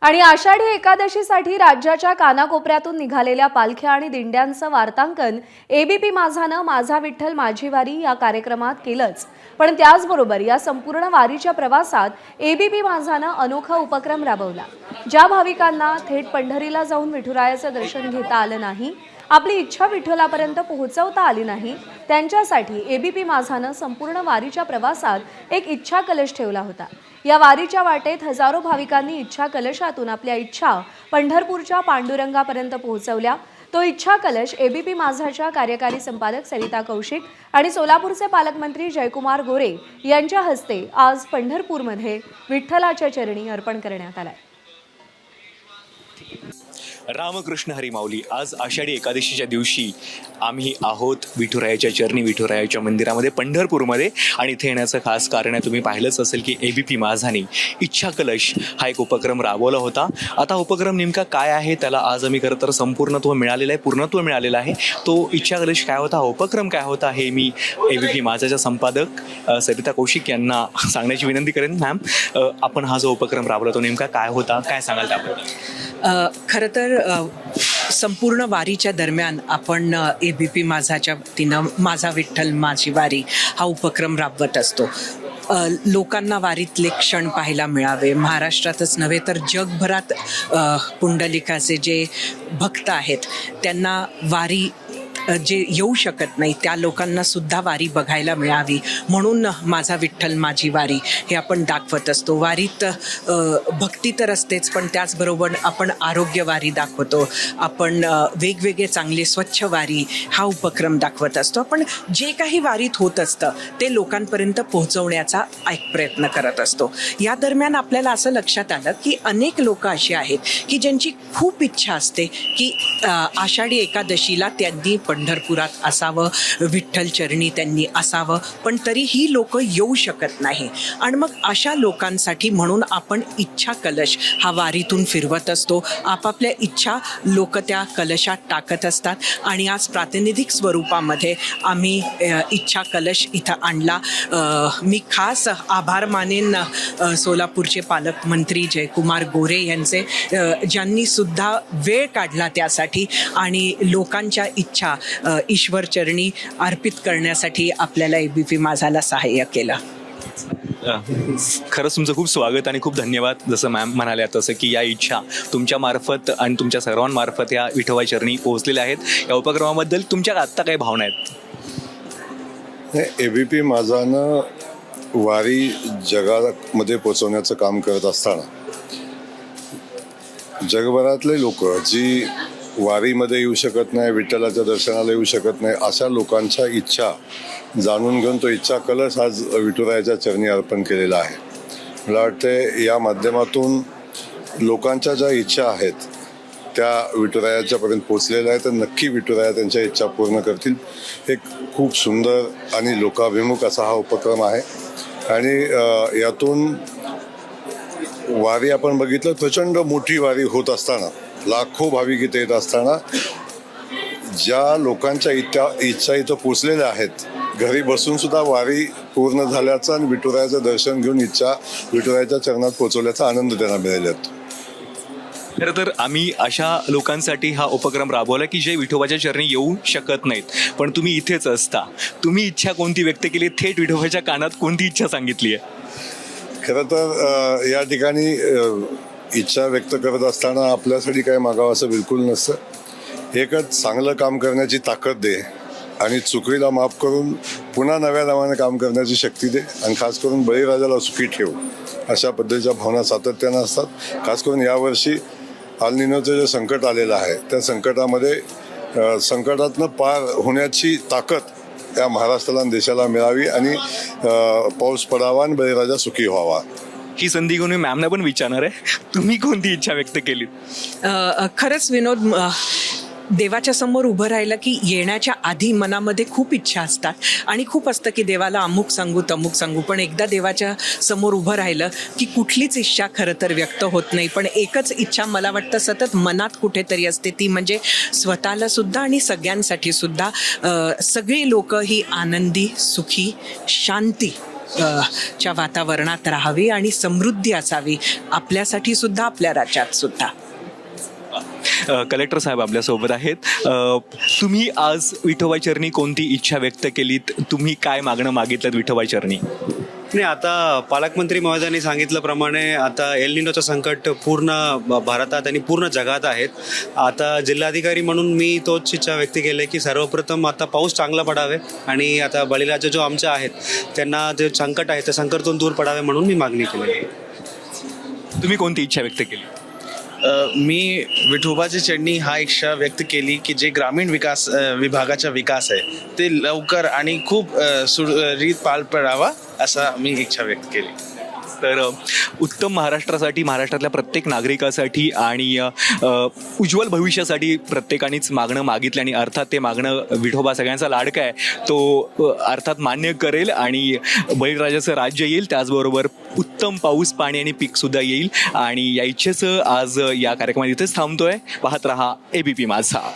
आणि आषाढी एकादशीसाठी राज्याच्या कानाकोपऱ्यातून निघालेल्या पालख्या आणि दिंड्यांचं वार्तांकन एबीपी माझानं माझा विठ्ठल माझी वारी या कार्यक्रमात केलंच। पण त्याचबरोबर या संपूर्ण वारीच्या प्रवासात एबीपी माझानं अनोखा उपक्रम राबवला। ज्या भाविकांना थेट पंढरीला जाऊन विठुरायाचं दर्शन घेता आलं नाही, आपली इच्छा विठ्ठलापर्यंत पोहोचवता आली नाही, त्यांच्यासाठी एबीपी माझानं संपूर्ण वारीच्या प्रवासात एक इच्छा कलश ठेवला होता। या वारीच्या वाटेत हजारो भाविकांनी इच्छा कलशातून आपल्या इच्छा पंढरपूरच्या पांडुरंगापर्यंत पोहोचवल्या। तो इच्छा कलश एबीपी माझाच्या कार्यकारी संपादक सरिता कौशिक आणि सोलापूरचे पालकमंत्री जयकुमार गोरे यांच्या हस्ते आज पंढरपूरमध्ये विठ्ठलाच्या चरणी अर्पण करण्यात आला। रामकृष्ण हरी माऊली। आज आषाढी एकादशीच्या दिवशी आम्ही आहोत विठुरायाच्या चरणी, विठुरायाच्या मंदिरामध्ये पंढरपूरमध्ये। आणि इथे येण्याचं खास कारण आहे, तुम्ही पाहिलंच असेल की एबीपी माझाने इच्छा कलश हा एक उपक्रम राबवला होता। आता उपक्रम नेमका काय आहे त्याला आज आम्ही खरं तर संपूर्णत्व मिळालेलं आहे, पूर्णत्व मिळालेलं आहे। तो इच्छा कलश काय होता, हा उपक्रम काय होता, हे मी एबीपी माझाच्या संपादक सरिता कौशिक यांना सांगण्याची विनंती करेन। मॅम, आपण हा जो उपक्रम राबवला तो नेमका काय होता, काय सांगाल त्याबद्दल? खरं तर संपूर्ण वारीच्या दरम्यान आपण एबीपी माझाच्या वतीनं माझा विठ्ठल माझी वारी हा उपक्रम राबवत असतो। लोकांना वारीतले क्षण पाहायला मिळावे, महाराष्ट्रातच नव्हे तर जगभरात पुंडलिकाचे जे भक्त आहेत त्यांना वारी जे येऊ शकत नाही त्या लोकांना सुद्धा वारी बघायला मिळावी, म्हणून माझा विठ्ठल माझी वारी हे आपण दाखवत असतो। वारीत भक्ती तर असतेच, पण त्याचबरोबर आपण आरोग्य वारी दाखवतो, आपण वेगवेगळे चांगले स्वच्छ वारी हा उपक्रम दाखवत असतो। आपण जे काही वारीत होत असतं ते लोकांपर्यंत पोहोचवण्याचा एक प्रयत्न करत असतो। या दरम्यान आपल्याला असं लक्षात आलं की अनेक लोक अशी आहेत की ज्यांची खूप इच्छा असते की आषाढी एकादशीला त्यांनी पंढरपुरात असावं, विठ्ठल चरणी त्यांनी असावं, पण तरी ही लोक येऊ शकत नाही। आणि मग अशा लोकांसाठी म्हणून आपण इच्छा कलश हा वारीतून फिरवत असतो। आपापल्या इच्छा लोक त्या कलशात टाकत असतात आणि आज प्रातिनिधिक स्वरूपामध्ये आम्ही इच्छा कलश इथं आणला। मी खास आभार मानेन सोलापूरचे पालकमंत्री जयकुमार गोरे यांचे, ज्यांनी सुद्धा वेळ काढला त्यासाठी आणि लोकांच्या इच्छा ईश्वर चरणी अर्पित करण्यासाठी आपल्याला एबीपी माझाला सहाय्य केलं। खरंच तुमचं खूप स्वागत आणि खूप धन्यवाद। जसं मॅम म्हणाल्या तसं की या इच्छा तुमच्या मार्फत आणि तुमच्या सर्वांमार्फत या विठोबा चरणी पोहोचलेल्या आहेत। या उपक्रमाबद्दल तुमच्या आत्ता काही भावना आहेत? एबीपी माझानं वारी जगामध्ये पोचवण्याचं काम करत असताना जगभरातले लोक जी वारीमध्ये येऊ शकत नाही, विठ्ठलाच्या दर्शनाला येऊ शकत नाही, अशा लोकांच्या इच्छा जाणून घेऊन तो इच्छा कलश आज विठुरायाच्या चरणी अर्पण केलेला आहे। मला वाटते या माध्यमातून लोकांच्या ज्या इच्छा आहेत त्या विठुरायाच्यापर्यंत पोचलेल्या आहेत, तर नक्की विठुराया त्यांच्या इच्छा पूर्ण करतील। एक खूप सुंदर आणि लोकाभिमुख असा हा उपक्रम आहे आणि यातून वारी आपण बघितलं, प्रचंड मोठी वारी होत असताना, लाखो भाविक इथे येत असताना ज्या लोकांच्या इच्छा इथं पोचलेल्या आहेत, घरी बसून सुद्धा वारी पूर्ण झाल्याचा आणि विठुरायाचं दर्शन घेऊन इच्छा विठुरायाच्या चरणात पोचवल्याचा आनंद त्यांना मिळाला आहे। खरं तर आम्ही अशा लोकांसाठी हा उपक्रम राबवला की जे विठोबाच्या चरणी येऊ शकत नाहीत, पण तुम्ही इथेच असता। तुम्ही इच्छा कोणती व्यक्त केली, थेट विठोबाच्या कानात कोणती इच्छा सांगितली आहे? खरं तर या ठिकाणी इच्छा व्यक्त करत असताना आपल्यासाठी काय मागावं असं बिलकुल नसतं। एकच चांगलं काम करण्याची ताकद दे आणि चुकीला माफ करून पुन्हा नव्या नावाने काम करण्याची शक्ती दे आणि खास करून बळीराजाला सुखी ठेव, अशा पद्धतीच्या भावना सातत्यानं असतात। खास करून यावर्षी अल निनोचं जे संकट आलेलं आहे त्या संकटामध्ये संकटातनं पार होण्याची ताकद या महाराष्ट्राला आणि देशाला मिळावी आणि पाऊस पडावा आणि बळीराजा सुखी व्हावा। ही संधी घेऊन मी मॅमना पण विचारणार आहे, तुम्ही कोणती इच्छा व्यक्त केली? खरंच विनोद, देवाच्या समोर उभं राहिलं की येण्याच्या आधी मनामध्ये खूप इच्छा असतात आणि खूप असतं की देवाला अमुक सांगू तमुक सांगू, पण एकदा देवाच्या समोर उभं राहिलं की कुठलीच इच्छा खरं तर व्यक्त होत नाही। पण एकच इच्छा मला वाटतं सतत मनात कुठेतरी असते, ती म्हणजे स्वतःला सुद्धा आणि सगळ्यांसाठी सुद्धा सगळी लोक ही आनंदी, सुखी, शांती च्या वातावरणात राहावी आणि समृद्धी असावी आपल्यासाठी सुद्धा, आपल्या राज्यात सुद्धा. कलेक्टर साहेब आपल्यासोबत आहेत. तुम्ही आज विठोबाई चरणी कोणती इच्छा व्यक्त केलीत? तुम्ही काय मागणं मागितलं विठोबाई चरणी? नाही, आता पालकमंत्री महोदयांनी सांगितल्याप्रमाणे आता एल निनोचं संकट पूर्ण भारतात आणि पूर्ण जगात आहेत. आता जिल्हाधिकारी म्हणून मी तोच इच्छा व्यक्त केली की सर्वप्रथम आता पाऊस चांगला पडावे आणि आता बळीराजा जो आमच्या आहेत त्यांना जे संकट आहे त्या संकटातून दूर पडावे म्हणून मी मागणी केली. तुम्ही कोणती इच्छा व्यक्त केली? मी विठोबाची चरणी हा इच्छा व्यक्त केली की जे ग्रामीण विकास विभागाचा विकास आहे ते लवकर आणि खूप सुरळीत पार पडावा असा मी इच्छा व्यक्त केली. तर उत्तम महाराष्ट्रासाठी, महाराष्ट्रातल्या प्रत्येक नागरिकासाठी आणि उज्ज्वल भविष्यासाठी प्रत्येकानेच मागणं मागितलं आणि अर्थात ते मागणं विठोबा सगळ्यांचा लाडका आहे तो अर्थात मान्य करेल आणि बळीराजाचं राज्य येईल. त्याचबरोबर उत्तम पाऊस, पाणी आणि पीकसुद्धा येईल आणि या इच्छेचं आज या कार्यक्रमात इथेच थांबतोय. पाहत रहा ABP माझा.